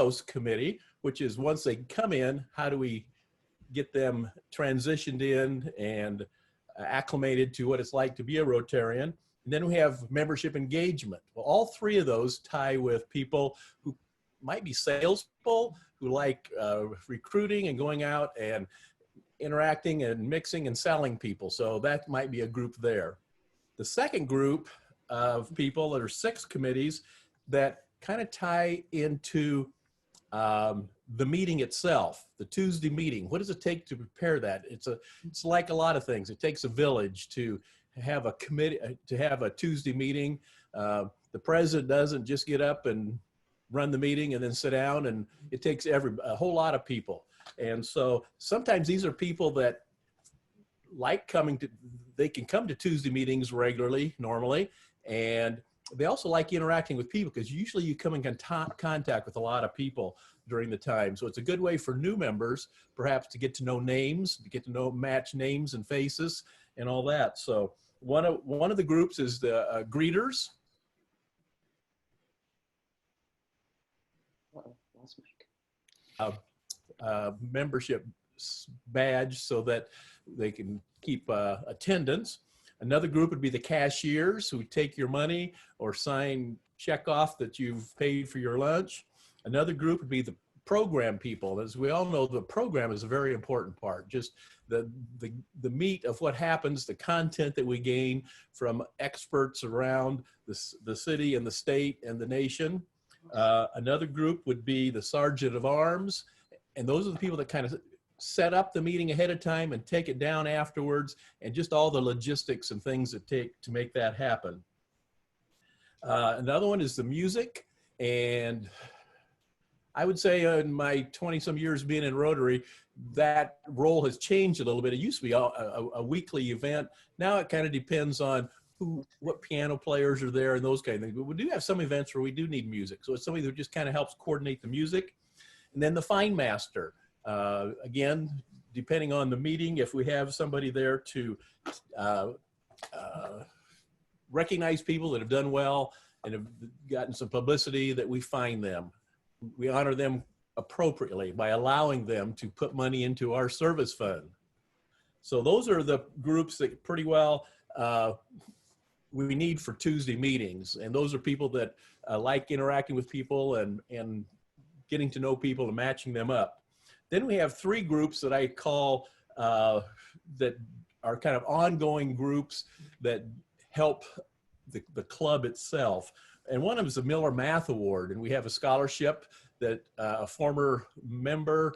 NEOS committee, which is once they come in, how do we get them transitioned in and acclimated to what it's like to be a Rotarian. And then we have membership engagement. Well, all three of those tie with people who might be salespeople, who like recruiting and going out and interacting and mixing and selling people. So that might be a group there. The second group of people, there are 6 committees that kind of tie into the meeting itself, the Tuesday meeting. What does it take to prepare that? It's like a lot of things. It takes a village to have a committee, to have a Tuesday meeting. The president doesn't just get up and run the meeting and then sit down, and it takes a whole lot of people. And so sometimes these are people that like they can come to Tuesday meetings regularly, normally, and they also like interacting with people, because usually you come in contact with a lot of people during the time. So it's a good way for new members, perhaps, to get to know names, to get to know, match names and faces and all that. So one of the groups is the greeters. Membership badge so that they can keep attendance. Another group would be the cashiers, who take your money or check off that you've paid for your lunch. Another group would be the program people. As we all know, the program is a very important part. Just the meat of what happens, the content that we gain from experts around the city and the state and the nation. Another group would be the sergeant of arms. And those are the people that kind of set up the meeting ahead of time and take it down afterwards, and just all the logistics and things that take to make that happen. Another one is the music. And I would say in my 20-some years being in Rotary, that role has changed a little bit. It used to be a weekly event. Now it kind of depends on what piano players are there and those kind of things. But we do have some events where we do need music. So it's somebody that just kind of helps coordinate the music. And then the fine master. Again, depending on the meeting, if we have somebody there to recognize people that have done well and have gotten some publicity, that we fine them. We honor them appropriately by allowing them to put money into our service fund. So those are the groups that pretty well we need for Tuesday meetings. And those are people that like interacting with people and getting to know people and matching them up. Then we have 3 groups that I call that are kind of ongoing groups that help the club itself. And one of them is the Miller Math Award. And we have a scholarship that a former member,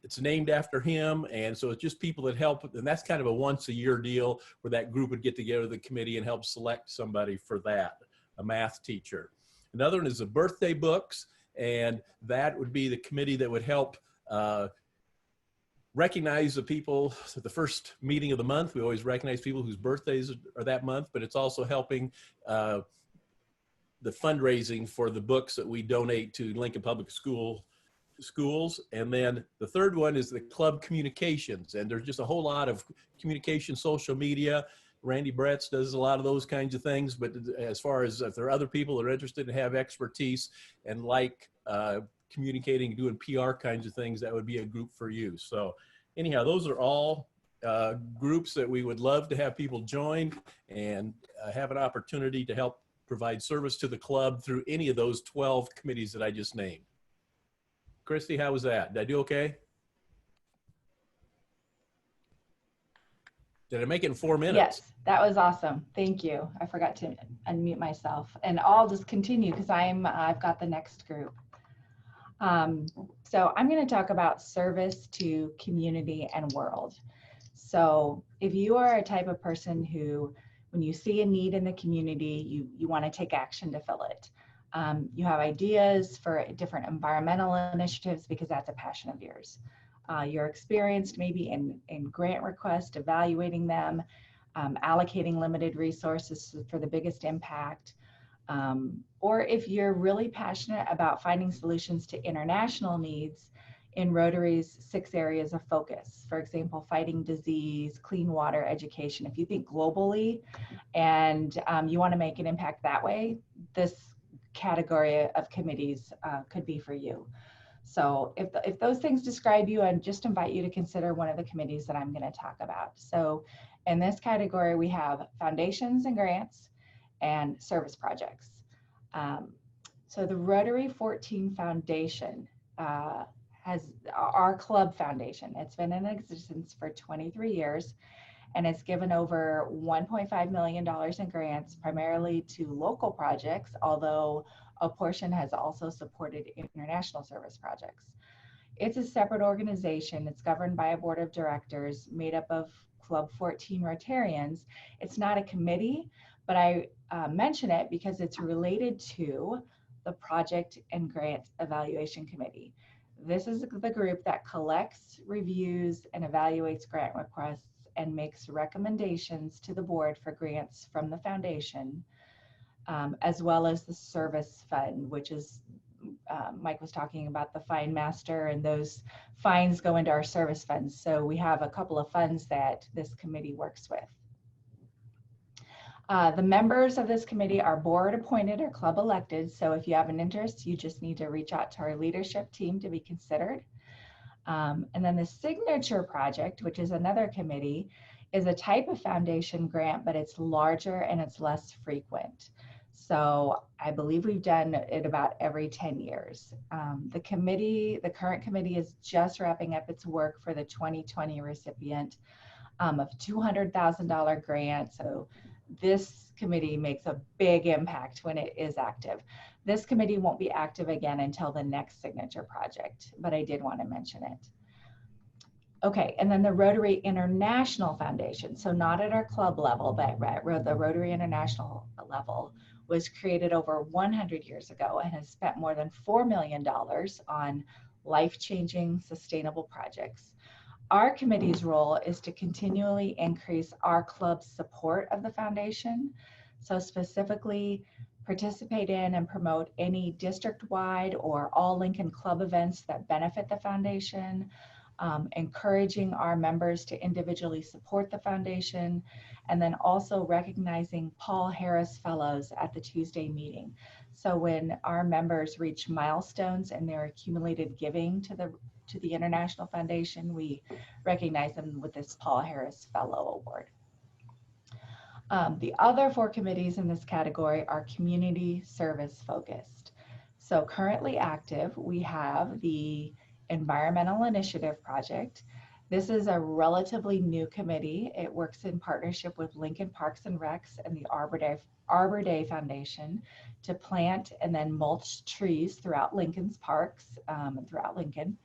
it's named after him. And so it's just people that help. And that's kind of a once-a-year deal where that group would get together, the committee, and help select somebody for that, a math teacher. Another one is the birthday books. And that would be the committee that would help recognize the people at the first meeting of the month. We always recognize people whose birthdays are that month, but it's also helping the fundraising for the books that we donate to Lincoln Public Schools. And then the third one is the club communications. And there's just a whole lot of communication, social media. Randy Bretz does a lot of those kinds of things, but as far as if there are other people that are interested and have expertise and like communicating, doing PR kinds of things, that would be a group for you. So anyhow, those are all groups that we would love to have people join and have an opportunity to help provide service to the club through any of those 12 committees that I just named. Christy, how was that? Did I do okay? Did I make it in 4 minutes? Yes, that was awesome. Thank you. I forgot to unmute myself, and I'll just continue because I've got the next group. So I'm going to talk about service to community and world. So if you are a type of person who, when you see a need in the community, you want to take action to fill it. You have ideas for different environmental initiatives because that's a passion of yours. You're experienced maybe in grant requests, evaluating them, allocating limited resources for the biggest impact. Or if you're really passionate about finding solutions to international needs in Rotary's 6 areas of focus. For example, fighting disease, clean water, education. If you think globally and you want to make an impact that way, this category of committees could be for you. So if those things describe you, I just invite you to consider one of the committees that I'm going to talk about. So in this category, we have foundations and grants and service projects. So the Rotary 14 Foundation has our club foundation. It's been in existence for 23 years and it's given over $1.5 million in grants, primarily to local projects, although a portion has also supported international service projects. It's a separate organization. It's governed by a board of directors made up of Club 14 Rotarians. It's not a committee, but I mention it because it's related to the Project and Grant Evaluation Committee. This is the group that collects, reviews, and evaluates grant requests and makes recommendations to the board for grants from the foundation, as well as the service fund, which is, Mike was talking about the fine master, and those fines go into our service funds. So we have a couple of funds that this committee works with. The members of this committee are board appointed or club elected. So if you have an interest, you just need to reach out to our leadership team to be considered. And then the signature project, which is another committee, is a type of foundation grant, but it's larger and it's less frequent. So I believe we've done it about every 10 years. The current committee is just wrapping up its work for the 2020 recipient of $200,000 grant. So this committee makes a big impact when it is active. This committee won't be active again until the next signature project, but I did want to mention it. Okay, and then the Rotary International Foundation. So not at our club level, but the Rotary International level was created over 100 years ago and has spent more than $4 million on life-changing sustainable projects. Our committee's role is to continually increase our club's support of the foundation. So specifically, participate in and promote any district-wide or all Lincoln Club events that benefit the foundation, encouraging our members to individually support the foundation, and then also recognizing Paul Harris Fellows at the Tuesday meeting. So when our members reach milestones in their accumulated giving to the International Foundation, we recognize them with this Paul Harris Fellow Award. The other 4 committees in this category are community service focused. So currently active, we have the Environmental Initiative Project. This is a relatively new committee. It works in partnership with Lincoln Parks and Recs and the Arbor Day Foundation to plant and then mulch trees throughout Lincoln's parks and throughout Lincoln.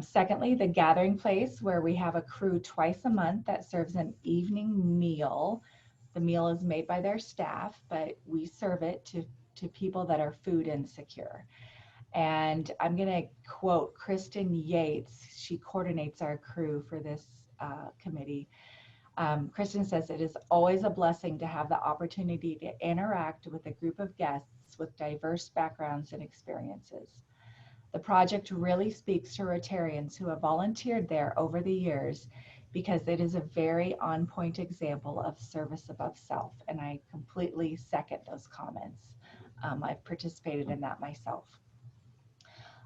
Secondly, the Gathering Place, where we have a crew twice a month that serves an evening meal. The meal is made by their staff, but we serve it to people that are food insecure. And I'm going to quote Kristen Yates. She coordinates our crew for this committee. Kristen says, "It is always a blessing to have the opportunity to interact with a group of guests with diverse backgrounds and experiences. The project really speaks to Rotarians who have volunteered there over the years because it is a very on-point example of service above self." And I completely second those comments. I've participated in that myself.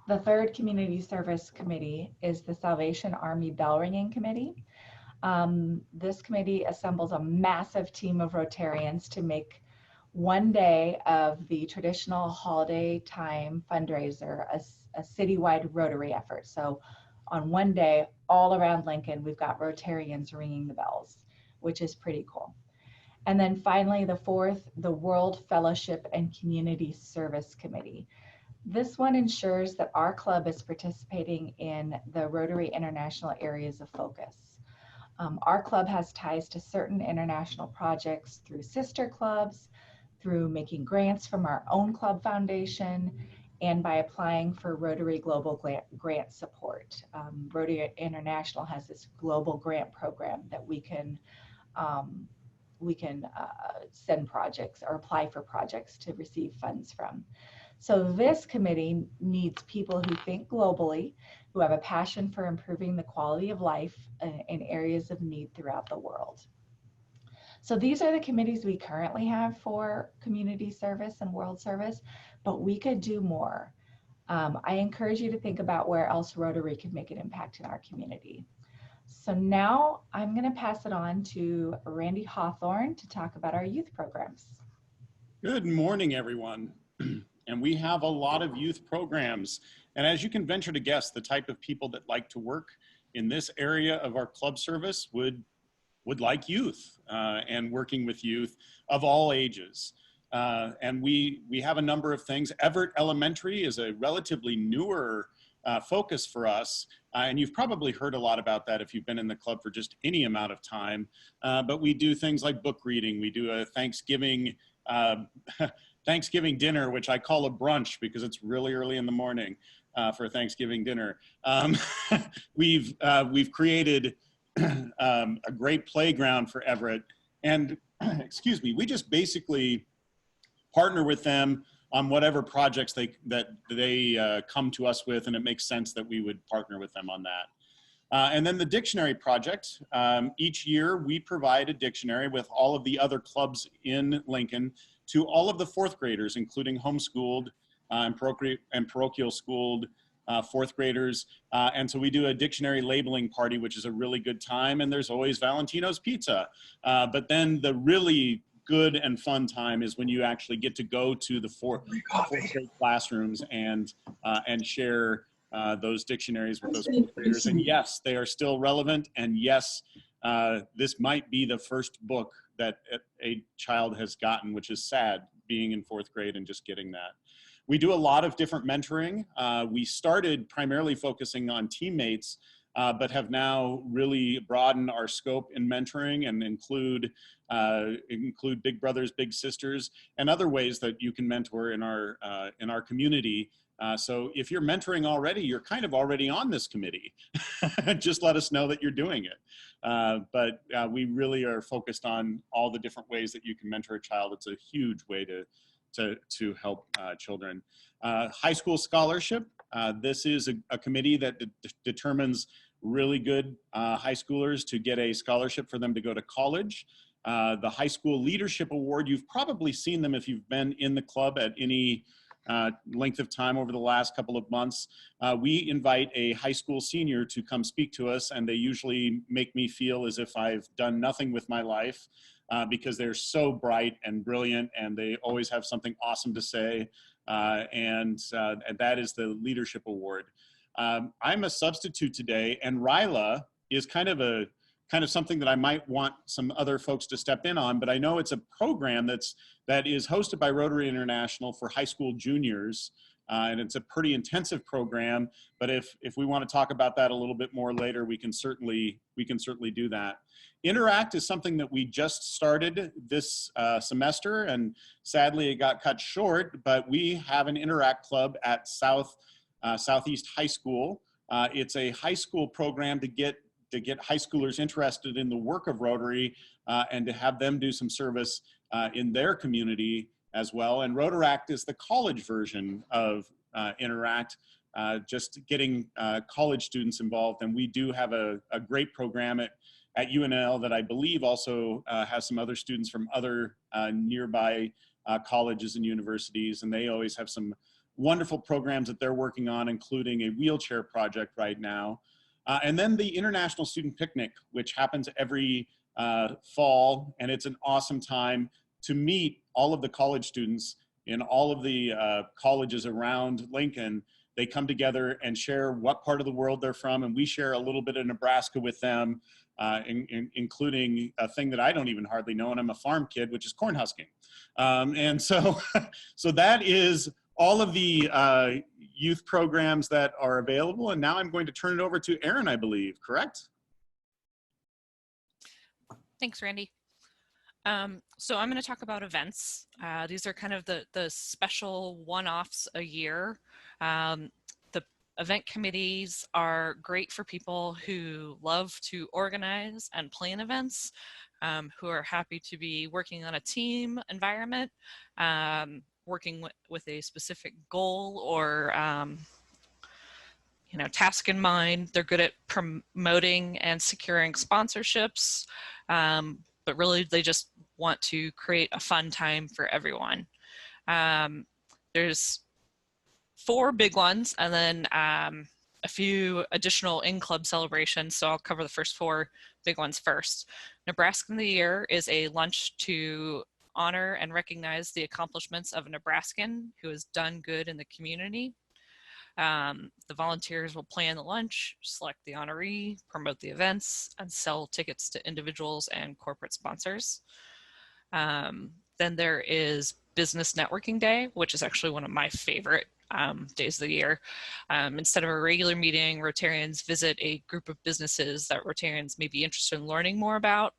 The third community service committee is the Salvation Army Bell Ringing Committee. This committee assembles a massive team of Rotarians to make one day of the traditional holiday time fundraiser a citywide Rotary effort. So on one day, all around Lincoln, we've got Rotarians ringing the bells, which is pretty cool. And then finally, the fourth, the World Fellowship and Community Service Committee. This one ensures that our club is participating in the Rotary International areas of focus. Our club has ties to certain international projects through sister clubs, through making grants from our own club foundation, and by applying for Rotary Global Grant support. Rotary International has this global grant program that we can send projects or apply for projects to receive funds from. So this committee needs people who think globally, who have a passion for improving the quality of life in areas of need throughout the world. So these are the committees we currently have for community service and world service, but we could do more. I encourage you to think about where else Rotary could make an impact in our community. So now I'm going to pass it on to Randy Hawthorne to talk about our youth programs. Good morning, everyone. And we have a lot of youth programs. And as you can venture to guess, the type of people that like to work in this area of our club service would like youth and working with youth of all ages. And we have a number of things. Everett Elementary is a relatively newer focus for us. And you've probably heard a lot about that if you've been in the club for just any amount of time. But we do things like book reading. We do a Thanksgiving Thanksgiving dinner, which I call a brunch because it's really early in the morning for Thanksgiving dinner. We've created a great playground for Everett, and excuse me, we just basically partner with them on whatever projects they come to us with, and it makes sense that we would partner with them on that. And then the dictionary project. Each year we provide a dictionary with all of the other clubs in Lincoln to all of the fourth graders, including homeschooled and parochial schooled fourth graders. And so we do a dictionary labeling party, which is a really good time. And there's always Valentino's Pizza. But then the really good and fun time is when you actually get to go to the fourth grade classrooms and share those dictionaries with those fourth graders. And yes, they are still relevant. And yes, this might be the first book that a child has gotten, which is sad, being in fourth grade and just getting that. We do a lot of different mentoring. We started primarily focusing on teammates, but have now really broadened our scope in mentoring and include big brothers, big sisters, and other ways that you can mentor in our community. So if you're mentoring already, you're kind of already on this committee. Just let us know that you're doing it. But we really are focused on all the different ways that you can mentor a child. It's a huge way to help children. High school scholarship. This is a committee that determines really good high schoolers to get a scholarship for them to go to college. The High School Leadership Award, you've probably seen them if you've been in the club at any length of time over the last couple of months. We invite a high school senior to come speak to us, and they usually make me feel as if I've done nothing with my life because they're so bright and brilliant, and they always have something awesome to say. And that is the Leadership Award. I'm a substitute today, and Ryla is kind of something that I might want some other folks to step in on, but I know it's a program that is hosted by Rotary International for high school juniors, and it's a pretty intensive program. But if we want to talk about that a little bit more later, we can certainly do that. Interact is something that we just started this semester, and sadly it got cut short. But we have an Interact club at Southeast High School. It's a high school program to get high schoolers interested in the work of Rotary and to have them do some service in their community as well. And Rotaract is the college version of Interact, just getting college students involved. And we do have a great program at UNL that I believe also has some other students from other nearby colleges and universities. And they always have some wonderful programs that they're working on, including a wheelchair project right now. And then the International Student Picnic, which happens every fall, and it's an awesome time to meet all of the college students in all of the colleges around Lincoln. They come together and share what part of the world they're from, and we share a little bit of Nebraska with them, including a thing that I don't even hardly know, and I'm a farm kid, which is corn husking. And so, so that is all of the youth programs that are available. And now I'm going to turn it over to Erin, I believe, correct? Thanks, Randy. So I'm going to talk about events. These are kind of the special one-offs a year. The event committees are great for people who love to organize and plan events, who are happy to be working on a team environment, working with a specific goal or task in mind. They're good at promoting and securing sponsorships, but really they just want to create a fun time for everyone. There's 4 big ones, and then a few additional in-club celebrations. So I'll cover the first 4 big ones first. Nebraskan of the Year is a lunch to honor and recognize the accomplishments of a Nebraskan who has done good in the community. The volunteers will plan the lunch, select the honoree, promote the events, and sell tickets to individuals and corporate sponsors. Then there is Business Networking Day, which is actually one of my favorite days of the year. Instead of a regular meeting, Rotarians visit a group of businesses that Rotarians may be interested in learning more about.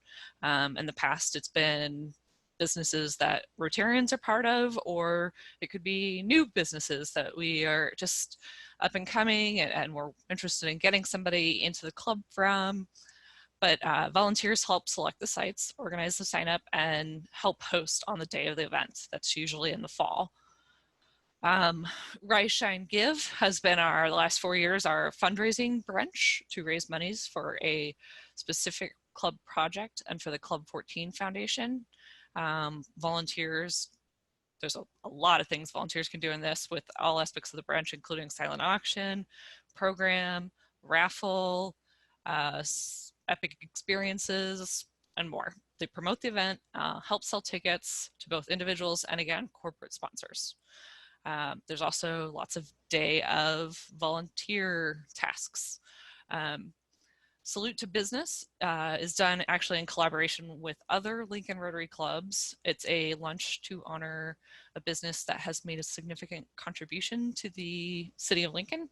In the past, it's been businesses that Rotarians are part of, or it could be new businesses that we are just up and coming and we're interested in getting somebody into the club from. But volunteers help select the sites, organize the sign up, and help host on the day of the event. That's usually in the fall. Rise, Shine, Give has been the last 4 years, our fundraising brunch to raise monies for a specific club project and for the Club 14 Foundation. Volunteers, there's a lot of things volunteers can do in this with all aspects of the brunch, including silent auction, program, raffle, epic experiences, and more. They promote the event, help sell tickets to both individuals and, again, corporate sponsors. There's also lots of day of volunteer tasks. Salute to Business is done actually in collaboration with other Lincoln Rotary clubs. It's a lunch to honor a business that has made a significant contribution to the city of Lincoln.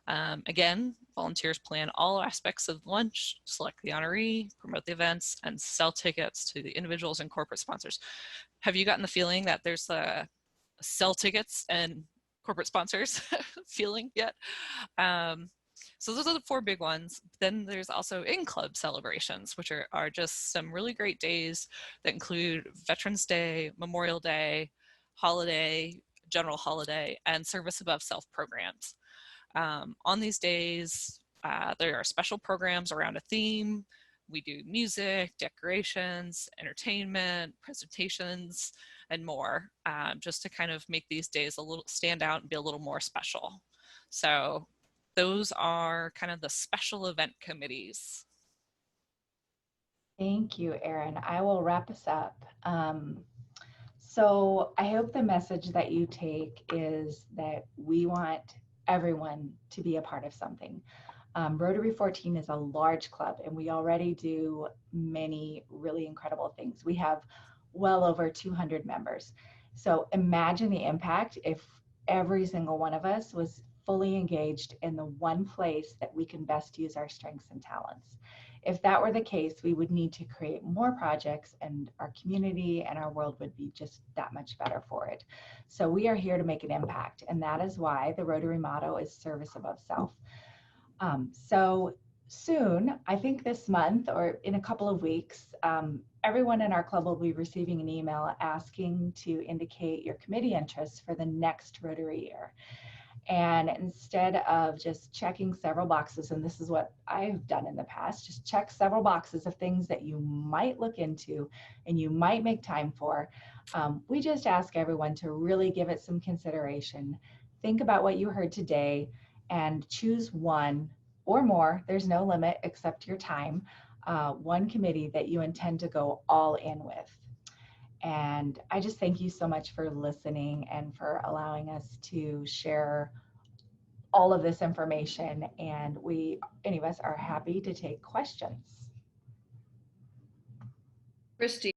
Again, volunteers plan all aspects of lunch, select the honoree, promote the events, and sell tickets to the individuals and corporate sponsors. Have you gotten the feeling that there's a sell tickets and corporate sponsors feeling yet? So those are the 4 big ones. Then there's also in-club celebrations, which are just some really great days that include Veterans Day, Memorial Day, holiday, general holiday, and service above self programs. On these days, there are special programs around a theme. We do music, decorations, entertainment, presentations, and more, just to kind of make these days a little stand out and be a little more special. So those are kind of the special event committees. Thank you, Erin. I will wrap us up. So I hope the message that you take is that we want everyone to be a part of something. Rotary 14 is a large club, and we already do many really incredible things. We have well over 200 members. So imagine the impact if every single one of us was fully engaged in the one place that we can best use our strengths and talents. If that were the case, we would need to create more projects, and our community and our world would be just that much better for it. So we are here to make an impact, and that is why the Rotary motto is service above self. So soon, I think this month or in a couple of weeks, everyone in our club will be receiving an email asking to indicate your committee interests for the next Rotary year. And instead of just checking several boxes, and this is what I've done in the past, just check several boxes of things that you might look into and you might make time for. We just ask everyone to really give it some consideration. Think about what you heard today and choose one or more, there's no limit except your time, one committee that you intend to go all in with. And I just thank you so much for listening and for allowing us to share all of this information. And any of us are happy to take questions. Christy.